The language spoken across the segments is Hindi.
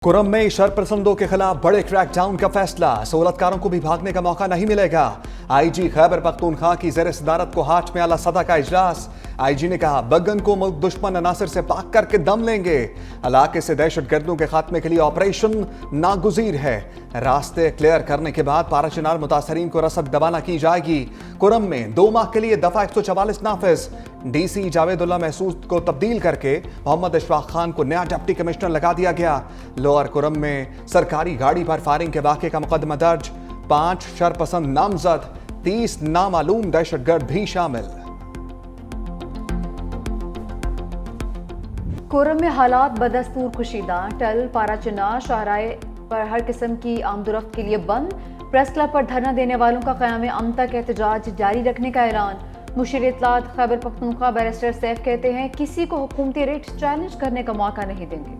कुरम में शरपसंदों के खिलाफ बड़े क्रैकडाउन का फैसला। सहूलतकारों को भी भागने का मौका नहीं मिलेगा। आईजी खैबर पख्तूनख्वा की ज़ेर सदारत को हाट में आला सदा का इजलास। आईजी ने कहा बगन को मुल्क दुश्मन अनासर से पाक करके दम लेंगे। इलाके से दहशतगर्दों के खात्मे के लिए ऑपरेशन नागुजीर है। रास्ते क्लियर करने के बाद पाराचनार मुतासरीन को रसद दवाना की जाएगी। कुरम में 2 माह के लिए दफा 144 नाफिज। डीसी जावेदुल्ला महसूद को तब्दील करके मोहम्मद अशफाक खान को नया डिप्टी कमिश्नर लगा दिया गया। लोअर कुरम में सरकारी गाड़ी पर फायरिंग के वाक़े का मुकदमा दर्ज। 5 शरपसंद नामजद, 30 नामालूम दहशतगर्द भी शामिल। कुरम में हालात बदस्तूर कुशीदा। टल पाराचनार शाहराह पर हर किस्म की आमदोरफ्त के लिए बंद। प्रेस क्लब पर धरना देने वालों का क़याम अमन तक एहतजाज जारी रखने का ऐलान। मुशीर इत्तलात खैबर पख्तूनख्वा बैरिस्टर सैफ कहते हैं किसी को हुकूमती रेट चैलेंज करने का मौका नहीं देंगे।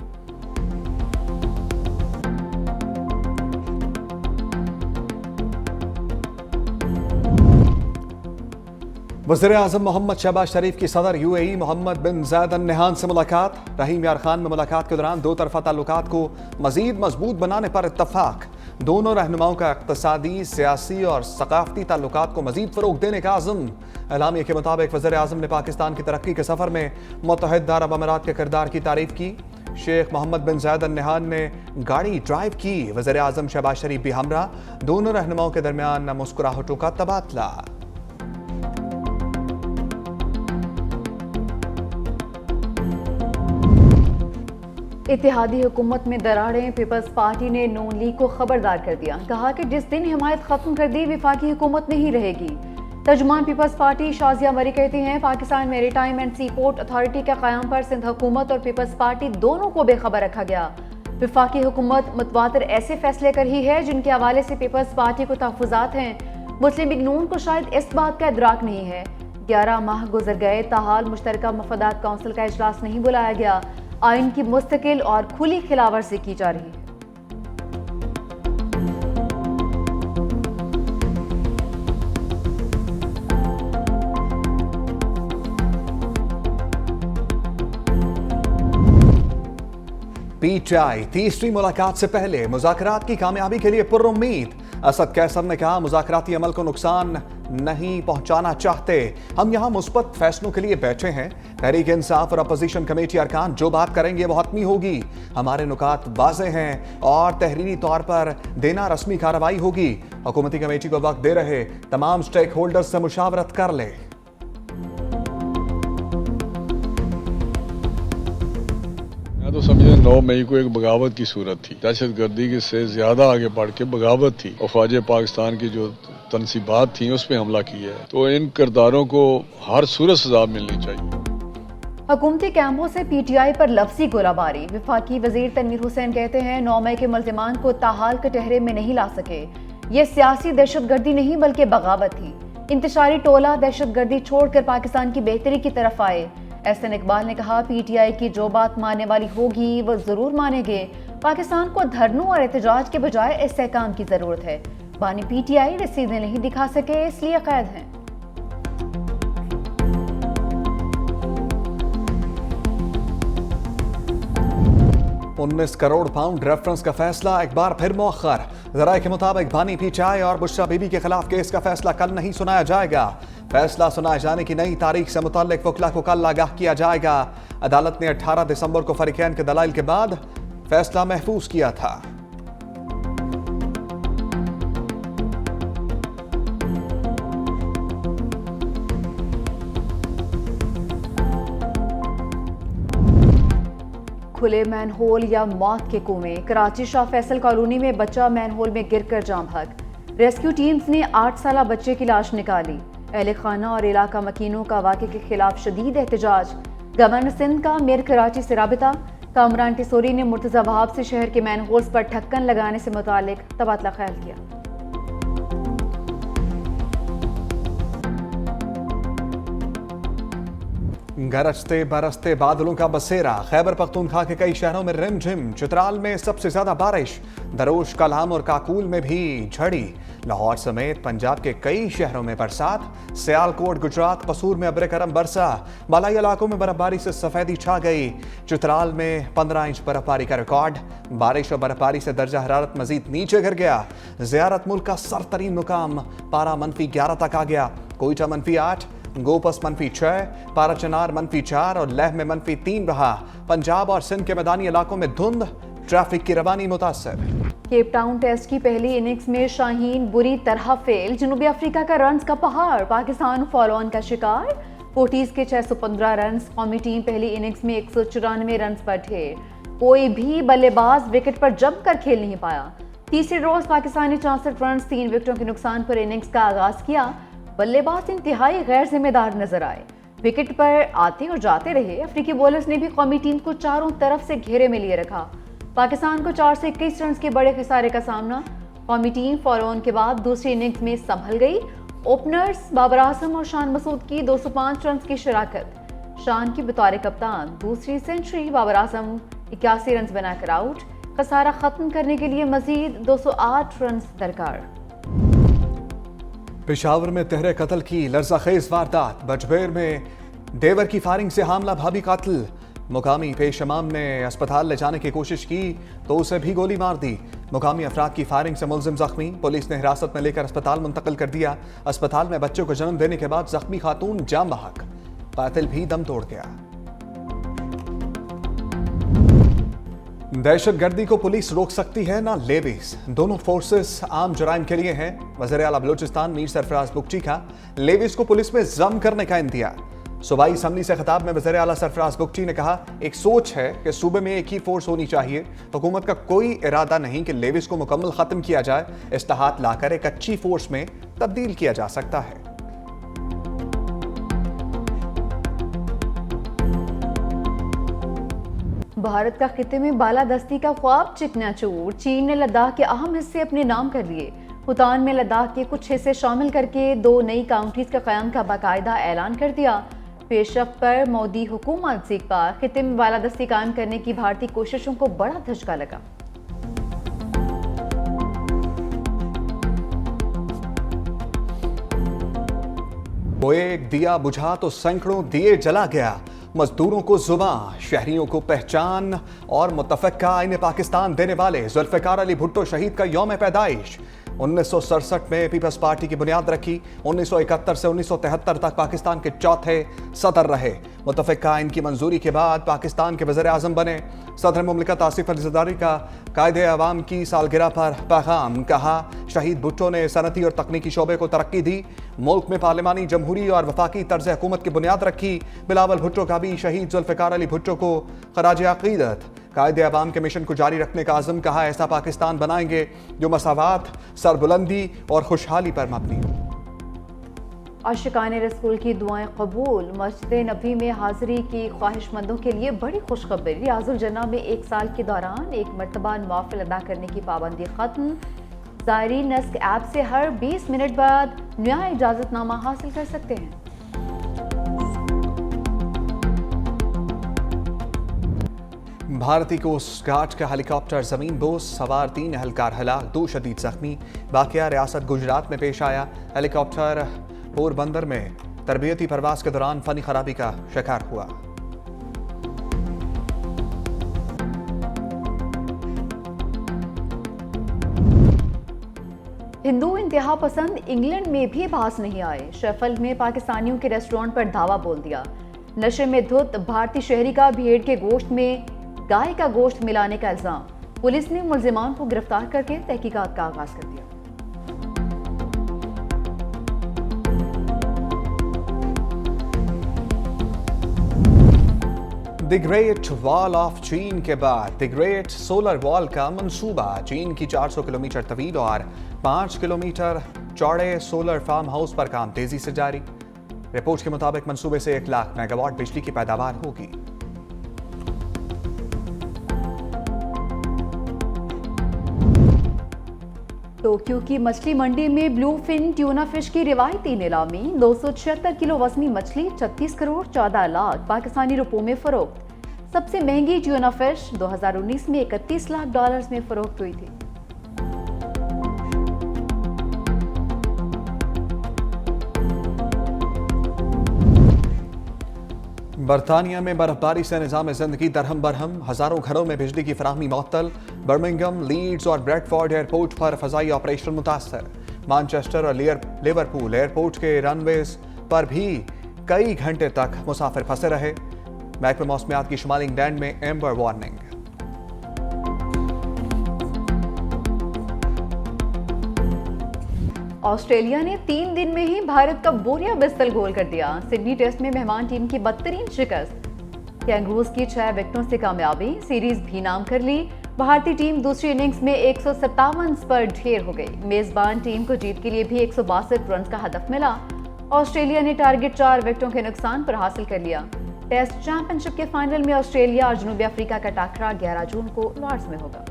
वज़ीर-ए-आज़म मोहम्मद शहबाज शरीफ की सदर यूएई मोहम्मद बिन ज़ायद अल नहयान से मुलाकात। रहीम यार खान में मुलाकात के दौरान 2 तरफ़ा ताल्लुकात को मज़ीद मजबूत बनाने पर इत्तफ़ाक। दोनों रहनुमाओं का इक़्तिसादी, सियासी और सक़ाफ़ती ताल्लुकात को मज़ीद फ़रोग़ देने का अज़्म। एलामिया के मुताबिक वज़ीर-ए-आज़म ने पाकिस्तान की तरक्की के सफ़र में मुत्तहिदा अरब अमीरात के किरदार की तारीफ़ की। शेख मोहम्मद बिन ज़ायद अल नहयान ने गाड़ी ड्राइव की। वज़ीर-ए-आज़म शहबाज शरीफ भी हमरा। दोनों रहनुमाओं के दरमियान मुस्कुराहटों का तबादला। इत्तेहादी हुकूमत में दरारें। पीपल्स पार्टी ने नून लीग को खबरदार कर दिया। कहा कि जिस दिन हिमायत खत्म कर दी विफाकी हुकूमत नहीं रहेगी। तर्जुमान पीपल्स पार्टी शाजिया मरी कहती हैं Pakistan maritime and sea port authority के क़याम पर सिंध हुकूमत और पीपल्स पार्टी दोनों को बेखबर रखा गया। विफाकी हुकूमत मुतवातिर ऐसे फैसले कर रही है जिनके हवाले से पीपल्स पार्टी को तहफ़्फ़ुज़ात हैं। मुस्लिम लीग नून को शायद इस बात का इदराक नहीं है। 11 माह गुजर गए, ताहाल मुश्तरका मफादात काउंसिल का इजलास नहीं बुलाया गया। आइन की मुस्तकिल और खुली खिलाफवर्जी की जा रही है। पीटीआई तीसरी मुलाकात से पहले मुज़ाकरात की कामयाबी के लिए पुरुम्मीद। असद कैसर ने कहा मुज़ाकराती अमल को नुकसान नहीं पहुंचाना चाहते। हम यहाँ मुस्बत फैसलों के लिए बैठे हैं। तहरीक इंसाफ और अपोजिशन कमेटी अरकान जो बात करेंगे वो हतमी होगी। हमारे नुकात वाज़े हैं और तहरीरी तौर पर देना रस्मी कार्रवाई होगी। हुकूमती कमेटी को वक्त दे रहे तमाम स्टेक होल्डर्स से मुशावरत कर ले। तो समझे 9 मई को एक बगावत की सूरत थी। दहशत गर्दी के से ज्यादा आगे बढ़ के बगावत थी और ख्वाज पाकिस्तान की जो तनसीबात थी उस पर हमला किया है। तो इन किरदारों को हर सूरत सजा मिलनी चाहिए। हुकूमती कैंपों से पीटीआई पर लफ्जी गोलाबारी। विफाकी वजीर तनवीर हुसैन कहते हैं 9 मई के मुल्जिमान को ताहाल कटहरे में नहीं ला सके। ये सियासी दहशतगर्दी नहीं बल्कि बगावत थी। इंतशारी टोला दहशतगर्दी छोड़कर पाकिस्तान की बेहतरी की तरफ आए। एहसन इकबाल ने कहा पीटीआई की जो बात मानने वाली होगी वो जरूर मानेंगे। पाकिस्तान को धरनों और एहतजाज के बजाय इस्तेहकाम की जरूरत है। बानी पीटीआई रसीदें नहीं दिखा सके इसलिए कैद हैं। £19 करोड़ रेफरेंस का फैसला एक बार फिर मौखर। ज़राए के मुताबिक बानी पीटीआई और बुशरा बीबी के खिलाफ केस का फैसला कल नहीं सुनाया जाएगा। फैसला सुनाए जाने की नई तारीख से मुतल्लिक वकला को कल आगाह किया जाएगा। अदालत ने 18 दिसंबर को फरीकैन के दलाइल के बाद फैसला महफूज किया था। खुले मैनहोल या मौत के कुएं। कराची शाह फैसल कॉलोनी में बच्चा मैनहोल में गिरकर जाम हक। रेस्क्यू टीम्स ने 8 साला बच्चे की लाश निकाली। अहले खाना और इलाका मकीनों का वाक़े के खिलाफ शदीद एहतजाज। गवर्नर सिंध का मेयर कराची से राबिता। कामरान टिसोरी ने मुर्तज़ा वहाब से शहर के मैनहोल्स पर ढक्कन लगाने से मुतालिक तबादला ख्याल किया। गरजते बरसते बादलों का बसेरा, खैबर पख्तूनख्वा के कई शहरों में रिमझिम, चित्राल में सबसे ज्यादा बारिश, दरोश, कलहम और काकूल में भी झड़ी, लाहौर समेत पंजाब के कई शहरों में बरसात, सियालकोट, गुजरात, कसूर में अब्र करम बरसा, मलाई इलाकों में बर्फबारी से सफेदी छा गई, चित्राल में 15 इंच बर्फबारी का रिकॉर्ड, बारिश और बर्फबारी से दर्जा हरारत मजीद नीचे गिर गया, जियारत मुल्क का सरतरीन मुकाम, पारा -11 तक आ गया, कोयटा -8, गोपस -6, पाराचनार -4 और लेह में -3 रहा। पंजाब और सिंध के मैदानी इलाकों में धुंध, ट्रैफिक की रवानी मुतासर। केप टाउन टेस्ट की पहली इनिंग्स में शाहीन बुरी तरह फेल, जनूबी अफ्रीका का रन्स का पहाड़, पाकिस्तान फॉलो ऑन का शिकार, पोर्टीज के 615 रन्स, कौमी टीम पहली इनिंग्स में 194 रन्स पर ढेर, कोई भी बल्लेबाज विकेट पर जमकर खेल नहीं पाया। तीसरे रोज पाकिस्तान ने 64 रन्स 3 विकेटों के नुकसान पर इनिंग्स का आगाज किया, बल्लेबाज इंतहाई गैर जिम्मेदार नजर आए, विकेट पर आते और जाते रहे। अफ्रीकी बॉलर्स ने भी कौमी टीम को चारों तरफ से घेरे में लिए रखा। पाकिस्तान को 4 से 21 रन के बड़े खसारे का सामना। कौमी टीम फॉलो ऑन के बाद दूसरी इनिंग्स में संभल गई। ओपनर्स बाबर आजम और शान मसूद की 205 रन की शराकत। शान की बतौर कप्तान दूसरी सेंचुरी, बाबर आजम 81 रन बनाकर आउट। खसारा खत्म करने के लिए मजीद 208 रन दरकार। पेशावर में तहरे कत्ल की लर्ज़ाखेज वारदात, बजबेर में देवर की फायरिंग से हामला भाभी कातिल, मुकामी पेश इमाम ने अस्पताल ले जाने की कोशिश की तो उसे भी गोली मार दी। मुकामी अफराद की फायरिंग से मुलजिम जख्मी, पुलिस ने हिरासत में लेकर अस्पताल मुंतकिल कर दिया। अस्पताल में बच्चों को जन्म देने के बाद जख्मी खातून जाम बहक, कातिल भी दम तोड़ गया। दहशतगर्दी को पुलिस रोक सकती है ना लेवीज, दोनों फोर्सेस आम जुराइम के लिए हैं। वज़ीर आला बलूचिस्तान मीर सरफराज बुगची का लेवीज को पुलिस में जम करने का इंदिया। सूबाई असम्बली से खिताब में वज़ीर आला सरफराज बुगची ने कहा, एक सोच है कि सूबे में एक ही फोर्स होनी चाहिए। हुकूमत का कोई इरादा नहीं कि लेवीज को मुकम्मल खत्म किया जाए, इस्लाहात लाकर एक अच्छी फोर्स में तब्दील किया जा सकता है। भारत का खिते में बालादस्ती का ख्वाब चिकनाचूर, चीन ने लद्दाख के अहम हिस्से अपने नाम कर लिए। भूटान में लद्दाख के कुछ हिस्से शामिल करके 2 नई काउंटीज का क़याम का बाकायदा ऐलान कर दिया। पेशरफ्त पर मोदी हुकूमत सीखपा, खिते में बालादस्ती कायम करने की भारतीय कोशिशों को बड़ा धचका लगा। वो एक दिया बुझा तो सैकड़ों दिए जला गया, मजदूरों को जुबान, शहरियों को पहचान और मुतफ़क्का आईने पाकिस्तान देने वाले जुल्फ़िकार अली भुट्टो शहीद का यौम पैदाइश। 1967 में पीपल्स पार्टी की बुनियाद रखी। 1971 से 1973 तक पाकिस्तान के चौथे सदर रहे। मुतफ़क्का आइन की मंजूरी के बाद पाकिस्तान के वज़ीर आज़म बने। सदर मुमलिकत आसिफ अली ज़रदारी का कायदे अवाम की सालगिरह पर पैगाम, कहा शहीद भुट्टो ने सनती और तकनीकी शोबे को तरक्की दी, मुल्क में पार्लिमानी जमहूरी और वफाकी तर्ज हुकूमत की बुनियाद रखी। बिलावल भुट्टो का भी शहीद जुल्फ़िकार अली भुट्टो को खराज अक़ीदत, कायदे अवाम के मिशन को जारी रखने का आज़म, कहा ऐसा पाकिस्तान बनाएंगे जो मसावात, सरबुलंदी और खुशहाली पर मबनी हो। आशिकाने रसूल की दुआएं कबूल, मस्जिद नबी में हाजिरी की ख्वाहिशमंदों के लिए बड़ी खुशखबरी। रियाजुल जन्ना में 1 साल के दौरान 1 मरतबा नवाफिल अदा करने की पाबंदी खत्म। ज़ायरीन नस्क ऐप से हर 20 मिनट बाद नया इजाज़तनामा हासिल कर सकते हैं। भारतीय कोस्ट गार्ड का हेलीकॉप्टर जमीन बोस, सवार 3 एहलकार हलाक, 2 शदीद जख्मी। वाक़या रियासत गुजरात में पेश आया। हेलीकॉप्टर पोरबंदर में तरबियती परवास के दौरान फनी खराबी का शिकार हुआ। हिंदू इंतहा पसंद इंग्लैंड में भी बाज नहीं आए। शेफील्ड में पाकिस्तानियों के रेस्टोरेंट पर धावा बोल दिया। नशे में धुत भारतीय शहरी का भेड़ के गोश्त में गाय का गोश्त मिलाने का इल्जाम। पुलिस ने मुल्जिमान को गिरफ्तार करके तहकीकात का आगाज कर दिया। द ग्रेट वॉल ऑफ चीन के बाद द ग्रेट सोलर वॉल का मंसूबा। चीन की 400 किलोमीटर तवील और 5 किलोमीटर चौड़े सोलर फार्म हाउस पर काम तेजी से जारी। रिपोर्ट के मुताबिक मंसूबे से 1 लाख मेगावाट बिजली की पैदावार होगी। टोक्यो की मछली मंडी में ब्लू फिन ट्यूना फिश की रिवायती नीलामी 276 किलो वजनी मछली 36 करोड़ 14 लाख पाकिस्तानी रुपयों में फरोख्त। सबसे महंगी ट्यूना फिश 2019 में 31 लाख डॉलर्स में फरोख्त हुई थी। बरतानिया में बर्फबारी से निज़ाम ज़िंदगी दरहम बरहम, हज़ारों घरों में बिजली की फराहमी मअतल। बर्मिंघम, लीड्स और ब्रेडफोर्ड एयरपोर्ट पर फ़ज़ाई ऑपरेशन मुतासर। मैनचेस्टर और लिवरपूल एयरपोर्ट के रनवेज पर भी कई घंटे तक मुसाफिर फंसे रहे। महकमा मौसमियात की शुमाली इंग्लैंड में एम्बर वार्निंग। ऑस्ट्रेलिया ने 3 दिन में ही भारत का बोरिया बिस्तर गोल कर दिया। सिडनी टेस्ट में मेहमान टीम की बदतरीन शिकस्त। कैंगरूज की 6 विकेटों से कामयाबी, सीरीज भी नाम कर ली। भारतीय टीम दूसरी इनिंग्स में 157 पर ढेर हो गई। मेजबान टीम को जीत के लिए भी 162 रन का हदफ मिला। ऑस्ट्रेलिया ने टारगेट 4 विकेटों के नुकसान पर हासिल कर लिया। टेस्ट चैंपियनशिप के फाइनल में ऑस्ट्रेलिया और जनूबी अफ्रीका का टकरा 11 जून को लॉर्ड्स में होगा।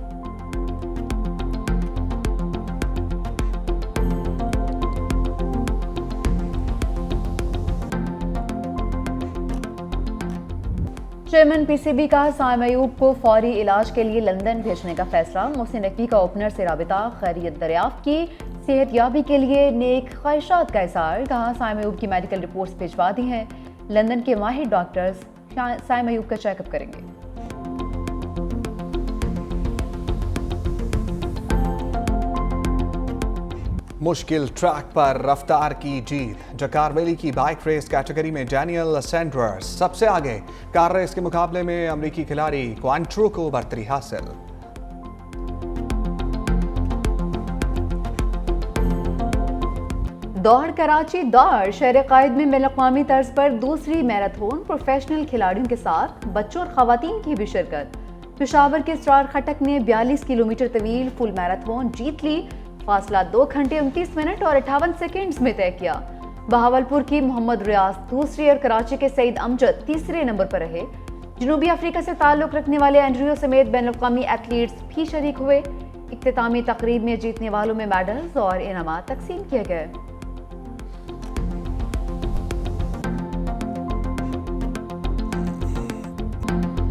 चेयरमैन पीसीबी का साइम अयूब को फौरी इलाज के लिए लंदन भेजने का फैसला। मोहसिन नकवी का ओपनर से राबिता, खैरियत दरियाफ्त की, सेहतयाबी के लिए नेक ख्वाहिशात का इज़हार। कहा साइम अयूब की मेडिकल रिपोर्ट्स भिजवा दी हैं। लंदन के माहिर डॉक्टर्स साइम अयूब का चेकअप करेंगे। मुश्किल ट्रैक पर रफ्तार की जीत। जकार वैली की बाइक रेस कैटेगरी में डैनियल सैंडर्स सबसे आगे। कार रेस के मुकाबले में अमेरिकी खिलाड़ी क्वांट्रो को बरतरी हासिल। दौड़ कराची दौड़ शहर कायद में बैनुल-अक़वामी तर्ज पर दूसरी मैराथन। प्रोफेशनल खिलाड़ियों के साथ बच्चों और खवातीन की भी शिरकत। पेशावर के इसरार खटक ने 42 किलोमीटर तवील फुल मैराथन जीत ली। फासला 2 घंटे 29 मिनट और 58 सेकेंड्स में तय किया। बहावलपुर की मोहम्मद रियाज दूसरी और कराची के सईद अमजद तीसरे नंबर पर रहे। जनूबी अफ्रीका से ताल्लुक रखने वाले एंड्रियो समेत बैनुल-अक़वामी एथलीट्स भी शरीक हुए। इख्तितामी तकरीब में जीतने वालों में मेडल्स और इनामात तकसीम किए गए।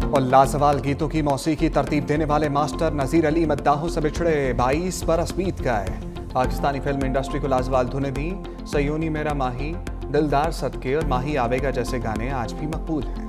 और लाजवाल गीतों की मौसीकी तरतीब देने वाले मास्टर नज़ीर अली मद्दाहों से बिछड़े 22 बरस बीत गए। पाकिस्तानी फिल्म इंडस्ट्री को लाजवाल धुनें दी। सयोनी मेरा माही, दिलदार सदके और माही आवेगा जैसे गाने आज भी मकबूल हैं।